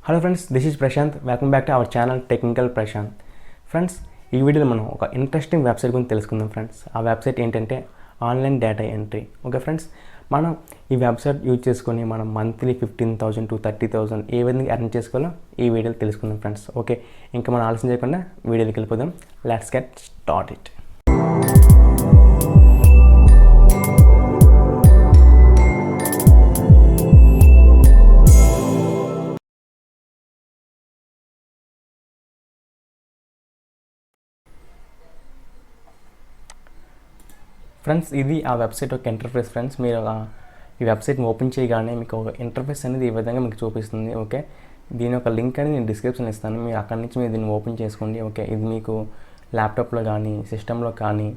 Hello friends, this is Prashant. Welcome back to our channel technical Prashant. Friends, ఈ వీడియోలో మనం ఒక ఇంట్రెస్టింగ్ వెబ్సైట్ గురించి తెలుసుకుందాం ఫ్రెండ్స్. ఆ వెబ్సైట్ ఏంటంటే online data entry. Okay friends, మనం ఈ వెబ్సైట్ యూజ్ చేసుకొని మనం మంత్లీ 15,000 to 30,000 ఏ విధంగా ఎర్న్ చేసుకోవాలో ఈ వీడియోలో తెలుసుకుందాం ఫ్రెండ్స్. ఓకే, ఇంకా మనం ఆలస్యం చేయకుండా వీడియోకి వెళ్ళిపోదాం. Let's get start it. Friends, ఇది ఆ వెబ్సైట్ ఒక ఇంటర్ఫేస్ ఫ్రెండ్స్. మీరు ఈ వెబ్సైట్ని ఓపెన్ చేయగానే మీకు ఒక ఇంటర్ఫేస్ అనేది ఈ విధంగా మీకు చూపిస్తుంది. ఓకే, దీని ఒక లింక్ అనేది నేను డిస్క్రిప్షన్ ఇస్తాను. మీరు అక్కడి నుంచి మీరు దీన్ని ఓపెన్ చేసుకోండి. ఓకే, ఇది మీకు ల్యాప్టాప్లో కానీ, సిస్టంలో కానీ,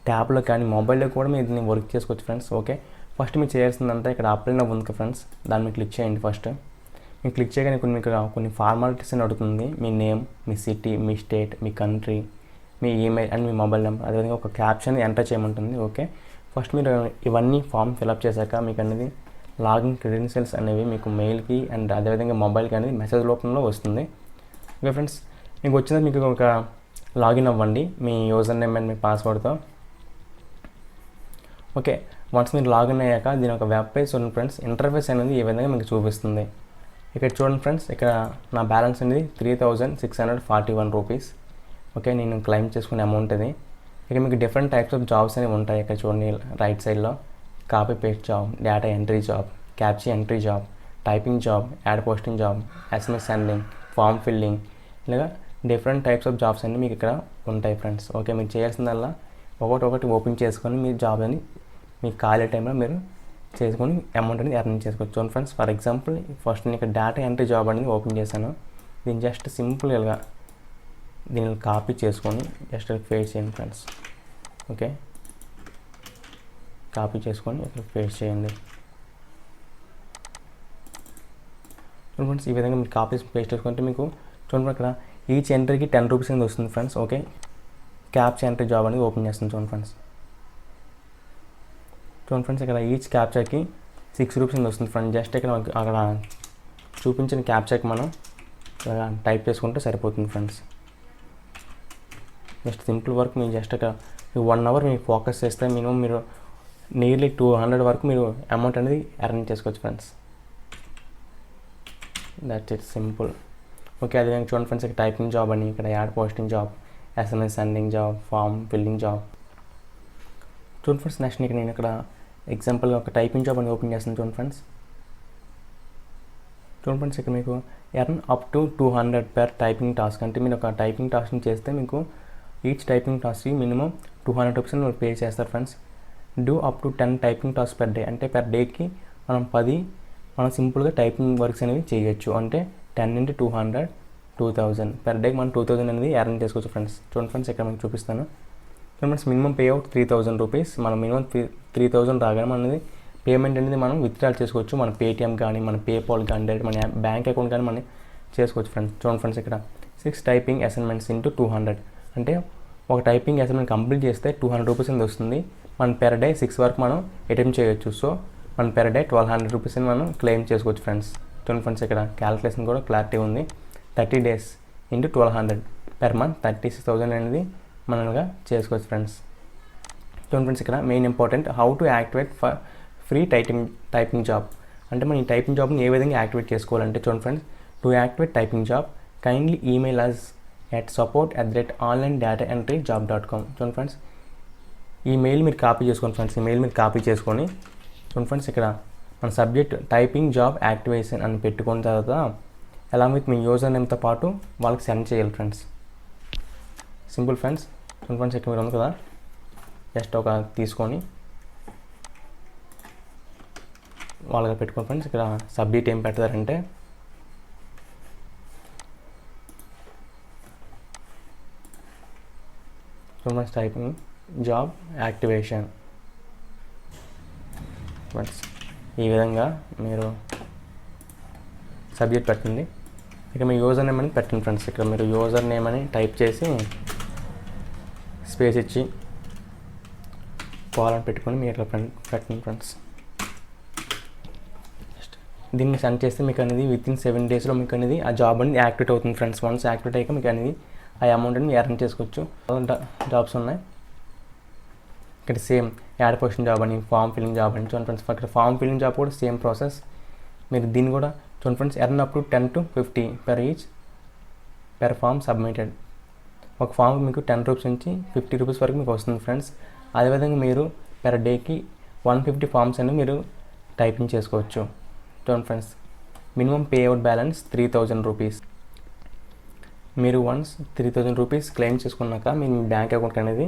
ట్యాబ్లో కానీ, మొబైల్లో కూడా మీరు దీన్ని వర్క్ చేసుకోవచ్చు ఫ్రెండ్స్. ఓకే, ఫస్ట్ మీరు చేయాల్సిందంతా ఇక్కడ అప్లై నౌ ఉంది ఫ్రెండ్స్, దాన్ని మీరు క్లిక్ చేయండి. ఫస్ట్ మీరు క్లిక్ చేయగానే కొన్ని ఫార్మాలిటీస్ అని అడుగుతుంది. మీ నేమ్, మీ సిటీ, మీ స్టేట్, మీ కంట్రీ, మీ ఈమెయిల్ అండ్ మీ మొబైల్ నెంబర్, అదేవిధంగా ఒక క్యాప్షన్ ఎంటర్ చేయమంటుంది. ఓకే, ఫస్ట్ మీరు ఇవన్నీ ఫామ్ ఫిల్అప్ చేశాక మీకు అనేది లాగిన్ క్రెడెన్షియల్స్ అనేవి మీకు మెయిల్కి అండ్ అదేవిధంగా మొబైల్కి అనేది మెసేజ్ రూపంలో వస్తుంది. ఓకే ఫ్రెండ్స్, మీకు వచ్చిన మీకు ఒక లాగిన్ అవ్వండి మీ యూజర్ నేమ్ అండ్ మీ పాస్వర్డ్తో. ఓకే, వన్స్ మీరు లాగిన్ అయ్యాక దీని ఒక వెబ్ పేజ్ చూడండి ఫ్రెండ్స్. ఇంటర్ఫేస్ అనేది ఈ విధంగా మీకు చూపిస్తుంది. ఇక్కడ చూడండి ఫ్రెండ్స్, ఇక్కడ నా బ్యాలెన్స్ అనేది 3,641 రూపీస్. ఓకే, నేను క్లెయిమ్ చేసుకునే అమౌంట్ ఇది. ఇక మీకు డిఫరెంట్ టైప్స్ ఆఫ్ జాబ్స్ అనేవి ఉంటాయి. ఇక్కడ చూడండి రైట్ సైడ్లో copy paste job, data entry job, captcha entry job, typing job, ad posting job, SMS sending, form filling, ఇలాగా డిఫరెంట్ టైప్స్ ఆఫ్ జాబ్స్ అన్నీ మీకు ఇక్కడ ఉంటాయి ఫ్రెండ్స్. ఓకే, మీరు చేయాల్సిందల్లా ఒకటి ఓపెన్ చేసుకొని మీ జాబ్ అని మీ ఖాళీ టైంలో మీరు చేసుకొని అమౌంట్ అనేది ఎర్న్ చేసుకోవచ్చు. చూడండి ఫ్రెండ్స్, ఫర్ ఎగ్జాంపుల్ ఫస్ట్ నేను ఇక్కడ డేటా ఎంట్రీ జాబ్ అనేది ఓపెన్ చేశాను. దీన్ని జస్ట్ సింపుల్గా దీన్ని కాపీ చేసుకొని జస్ట్ పేస్ట్ చేయండి ఫ్రెండ్స్. ఓకే, కాపీ చేసుకొని ఇక్కడ పేస్ట్ చేయండి ఫ్రెండ్స్. ఈ విధంగా మీరు కాపీ పేస్ట్ చేసుకుంటే మీకు చూడండి ఇక్కడ ఈచ్ ఎంట్రీకి 10 రూపీస్ అనేది వస్తుంది friends. Okay, captcha entry job అనేది ఓపెన్ చేస్తుంది. చూడండి ఫ్రెండ్స్, ఇక్కడ ఈచ్ క్యాప్చాకి 6 రూపీస్ అనేది వస్తుంది ఫ్రెండ్స్. జస్ట్ ఇక్కడ అక్కడ చూపించిన క్యాప్చాకి మనం ఇలా టైప్ చేసుకుంటే సరిపోతుంది ఫ్రెండ్స్. Just simple work. మీరు జస్ట్ ఒక 1 అవర్ మీరు ఫోకస్ చేస్తే మినిమం మీరు నియర్లీ 200 వరకు మీరు అమౌంట్ అనేది ఎర్న్ చేసుకోవచ్చు friends. That's it, simple. Okay, అదేవిధంగా చూడండి ఫ్రెండ్స్, ఇక్కడ టైపింగ్ జాబ్ అని, ఇక్కడ ad posting job, SMS sending job, form filling job. చూడండి ఫ్రెండ్స్, నెక్స్ట్ నేను ఇక్కడ ఎగ్జాంపుల్గా ఒక టైపింగ్ జాబ్ అని ఓపెన్ చేస్తాను. చూడండి ఫ్రెండ్స్, ఇక్కడ మీకు earn up to 200 per typing task. అంటే మీరు ఒక టైపింగ్ టాస్క్ని చేస్తే మీకు ఈచ్ టైపింగ్ టాస్క్కి మినిమం 200 రూపీస్ వాళ్ళు పే చేస్తారు friends. Do up to 10 typing task per day. అంటే పర్ డేకి మనం సింపుల్గా టైపింగ్ వర్క్స్ అనేవి చేయొచ్చు. అంటే 10 into 200 2000 పర్ డేకి మనం 2000 అనేది ఎర్న్ చేసుకోవచ్చు ఫ్రెండ్స్. చూడండి ఫ్రెండ్స్, ఇక్కడ మీకు చూపిస్తాను. Friends, minimum pay out 3,000 rupees. మనం మినిమం 3,000 రాగానే మనది పేమెంట్ అనేది మనం విత్డ్రాల్ చేసుకోవచ్చు. మన పేటిఎం కానీ, మన పేపాల్ కానీ, డైరెక్ట్ మన బ్యాంక్ అకౌంట్ కానీ మనం చేసుకోవచ్చు ఫ్రెండ్స్. చూడండి ఫ్రెండ్స్, ఇక్కడ 6 టైపింగ్ అసైన్మెంట్స్ into 200. అంటే ఒక టైపింగ్ అసైన్మెంట్ కంప్లీట్ చేస్తే 200 రూపీస్ అనేది వస్తుంది. మన పెర్ డే 6 వరకు మనం అటెంప్ట్ చేయొచ్చు. సో మన పెర్ డే 1,200 రూపీస్ అని మనం క్లెయిమ్ చేసుకోవచ్చు ఫ్రెండ్స్. చూడండి ఫ్రెండ్స్, ఇక్కడ క్యాలిక్యులేషన్ కూడా క్లారిటీ ఉంది. 30 days into 1,200 per month 36,000 అనేది మనగా చేసుకోవచ్చు ఫ్రెండ్స్. చూడండి ఫ్రెండ్స్, ఇక్కడ main important how to activate for free typing job. అంటే మనం ఈ టైపింగ్ జాబ్ని ఏ విధంగా యాక్టివేట్ చేసుకోవాలంటే చూడండి friends, to activate typing job kindly email us at support@onlinedataentryjob.com. చూడండి ఫ్రెండ్స్, ఈ మెయిల్ మీరు కాపీ చేసుకోండి ఫ్రెండ్స్. ఈ మెయిల్ మీరు కాపీ చేసుకొని చూడండి ఫ్రెండ్స్, ఇక్కడ మన సబ్జెక్ట్ టైపింగ్ జాబ్ యాక్టివేషన్ అని పెట్టుకున్న తర్వాత అలాంగ్ విత్ మీ యూజర్ నేమ్తో పాటు వాళ్ళకి సెండ్ చేయాలి ఫ్రెండ్స్. Simple friends. చూడండి ఫ్రెండ్స్, ఇక్కడ మీరు ఉంది కదా, జస్ట్ ఒక తీసుకొని వాళ్ళకి పెట్టుకోండి ఫ్రెండ్స్. ఇక్కడ సబ్జెక్ట్ ఏం పెడతారంటే టైపింగ్ జాబ్ యాక్టివేషన్ ఫ్రెండ్స్. ఈ విధంగా మీరు సబ్జెక్ట్ పెట్టండి. ఇక మీ యూజర్ నేమ్ అని పెట్టండి ఫ్రెండ్స్. ఇక్కడ మీరు యూజర్ నేమ్ అని టైప్ చేసి స్పేస్ ఇచ్చి కాల్ అని పెట్టుకొని మీరు ఇట్లా పెట్టండి ఫ్రెండ్స్. దీన్ని సెండ్ చేస్తే మీకు అనేది వితిన్ 7 డేస్లో మీకు అనేది ఆ జాబ్ అనేది యాక్టివేట్ అవుతుంది ఫ్రెండ్స్. వన్స్ యాక్టివేట్ అయ్యాక మీకు అనేది ఆ అమౌంట్ అనేది ఎర్న్ చేసుకోవచ్చు. జాబ్స్ ఉన్నాయి ఇక్కడ. సేమ్ యాడ్ పొజిషన్ జాబ్ అని, ఫామ్ ఫిల్లింగ్ జాబ్ అని చూడండి ఫ్రెండ్స్. ఇక్కడ ఫామ్ ఫిల్లింగ్ జాబ్ కూడా సేమ్ ప్రాసెస్. మీరు దీన్ని కూడా చూడండి friends, earn up to 10 to 50 per each per form submitted. ఒక ఫామ్ మీకు 10 రూపీస్ నుంచి 50 రూపీస్ వరకు మీకు వస్తుంది ఫ్రెండ్స్. అదేవిధంగా మీరు పెర్ డేకి 150 ఫామ్స్ అని మీరు టైపింగ్ చేసుకోవచ్చు. చూడండి friends, minimum pay out balance 3000 rupees. మీరు వన్స్ 3000 రూపీస్ క్లెయిమ్ చేసుకున్నాక మీ బ్యాంక్ అకౌంట్ అనేది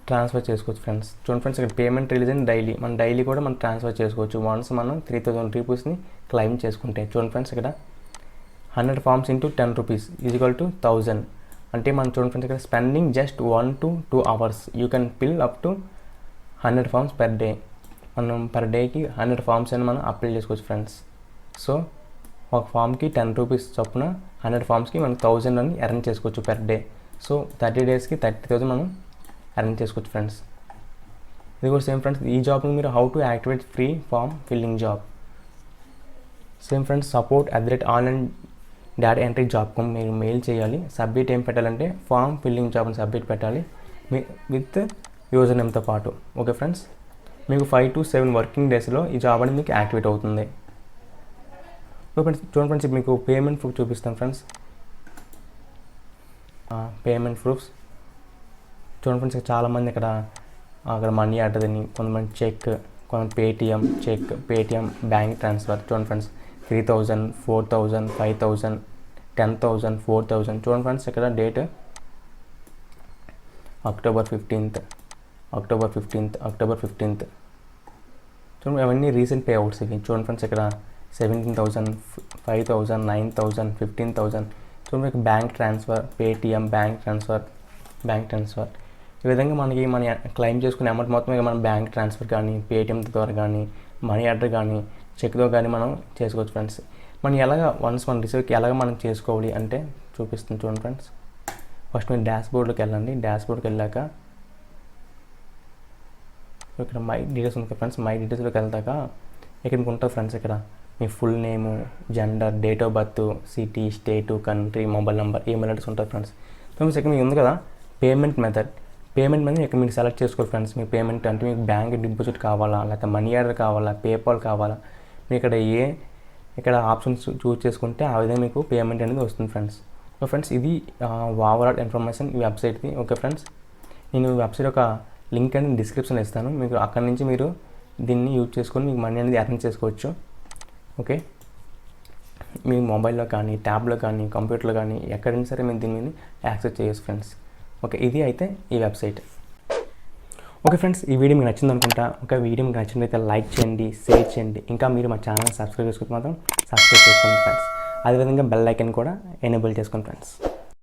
ట్రాన్స్ఫర్ చేసుకోవచ్చు ఫ్రెండ్స్. చూడండి ఫ్రెండ్స్, ఇక్కడ పేమెంట్ రిలీజ్ అని డైలీ మనం డైలీ కూడా మనం ట్రాన్స్ఫర్ చేసుకోవచ్చు వన్స్ మనం 3000 రూపీస్ని క్లెయిమ్ చేసుకుంటే. చూడండి ఫ్రెండ్స్, ఇక్కడ 100 forms into 10 rupees equal to 1000. అంటే మనం చూడండి ఫ్రెండ్స్, ఇక్కడ spending just 1 to 2 hours you can fill up to 100 forms per day. మనం పర్ డేకి 100 ఫార్మ్స్ అని మనం అప్లై చేసుకోవచ్చు ఫ్రెండ్స్. సో ఒక ఫామ్కి 10 రూపీస్ చొప్పున 100 ఫామ్స్కి మనం 1000 అని ఎర్న్ చేసుకోవచ్చు పర్ డే. సో 30 డేస్కి 30,000 మనం ఎర్న్ చేసుకోవచ్చు ఫ్రెండ్స్. ఇది కూడా సేమ్ ఫ్రెండ్స్. ఈ జాబ్ని మీరు how to activate free form filling job. Same friends, support@online data entry జాబ్కు మీరు మెయిల్ చేయాలి. సబ్మిట్ ఏం పెట్టాలంటే ఫామ్ ఫిల్లింగ్ జాబ్ని సబ్మిట్ పెట్టాలి విత్ యూజర్ నేమ్తో పాటు. ఓకే ఫ్రెండ్స్, మీకు 5 to 7 వర్కింగ్ డేస్లో ఈ జాబ్ అనేది మీకు యాక్టివేట్ అవుతుంది. ఓకే ఫ్రెండ్స్, చూడండి ఫ్రెండ్స్, మీకు పేమెంట్ ప్రూఫ్ చూపిస్తాను ఫ్రెండ్స్. పేమెంట్ ప్రూఫ్స్ చూడండి ఫ్రెండ్స్, చాలామంది అక్కడ మనీ ఆర్డర్ అని, కొంతమంది చెక్, కొంతమంది Paytm cheque, Paytm bank transfer. చూడండి ఫ్రెండ్స్, 3000, 4000, 5000, 10,000, 4000. చూడండి ఫ్రెండ్స్, ఇక్కడ డేట్ October 15th. చూడండి, అవన్నీ రీసెంట్ పే అవుట్స్ ఇవి. చూడండి ఫ్రెండ్స్, ఇక్కడ 17,000, 5,000, 9,000, 15,000. చూడండి, మీకు bank transfer, Paytm bank transfer. ఈ విధంగా మనకి మన క్లెయిమ్ చేసుకునే అమౌంట్ మొత్తం మనం బ్యాంక్ ట్రాన్స్ఫర్ కానీ, పేటిఎం ద్వారా కానీ, మనీ ఆర్డర్ కానీ, చెక్తో కానీ మనం చేసుకోవచ్చు ఫ్రెండ్స్. మనం వన్స్ మన రిసీవ్కి ఎలాగ మనం చేసుకోవాలి అంటే చూపిస్తుంది. చూడండి ఫ్రెండ్స్, ఫస్ట్ మీరు డాష్బోర్డ్లోకి వెళ్ళండి. డాష్బోర్డ్కి వెళ్ళాక ఇక్కడ మై డీటెయిల్స్ ఉంది ఫ్రెండ్స్. మై డీటెయిల్స్లోకి వెళ్తాక ఇక్కడ మీకు ఉంటుంది ఫ్రెండ్స్. ఇక్కడ మీ full name, gender, date of birth, city, state, country, mobile number, email address ఉంటుంది ఫ్రెండ్స్. సో ఇక్కడ మీకు ఉంది కదా పేమెంట్ మెథడ్ ఇక్కడ మీరు సెలెక్ట్ చేసుకోవాలి ఫ్రెండ్స్. మీ పేమెంట్ అంటే మీకు బ్యాంక్ డిపాజిట్ కావాలా, లేకపోతే మనీ ఆర్డర్ కావాలా, పేపాల్ కావాలా, మీరు ఇక్కడ ఆప్షన్స్ చూస్ చేసుకుంటే ఆ విధంగా మీకు పేమెంట్ అనేది వస్తుంది ఫ్రెండ్స్. ఓకే ఫ్రెండ్స్, ఇది ఓవరాల్ ఇన్ఫర్మేషన్ ఈ వెబ్సైట్ది. ఓకే ఫ్రెండ్స్, నేను ఈ వెబ్సైట్ ఒక లింక్ అనేది డిస్క్రిప్షన్లో ఇస్తాను. మీకు అక్కడి నుంచి మీరు దీన్ని యూజ్ చేసుకొని మీకు మనీ అనేది ఎర్న్ చేసుకోవచ్చు. ఓకే, మీ మొబైల్లో కానీ, ట్యాబ్లో కానీ, కంప్యూటర్లో కానీ ఎక్కడైనా సరే మీరు దీన్ని యాక్సెస్ చేయొచ్చు ఫ్రెండ్స్. ఓకే, ఇది అయితే ఈ వెబ్సైట్. ఓకే ఫ్రెండ్స్, ఈ వీడియో మీకు నచ్చింది అనుకుంటా. ఒక వీడియో మీకు నచ్చినట్లయితే లైక్ చేయండి, షేర్ చేయండి. ఇంకా మీరు మా ఛానల్ సబ్స్క్రైబ్ చేసుకుంటే మాత్రం సబ్స్క్రైబ్ చేసుకోండి ఫ్రెండ్స్. అదేవిధంగా బెల్ ఐకాన్ కూడా ఎనేబుల్ చేసుకోండి ఫ్రెండ్స్.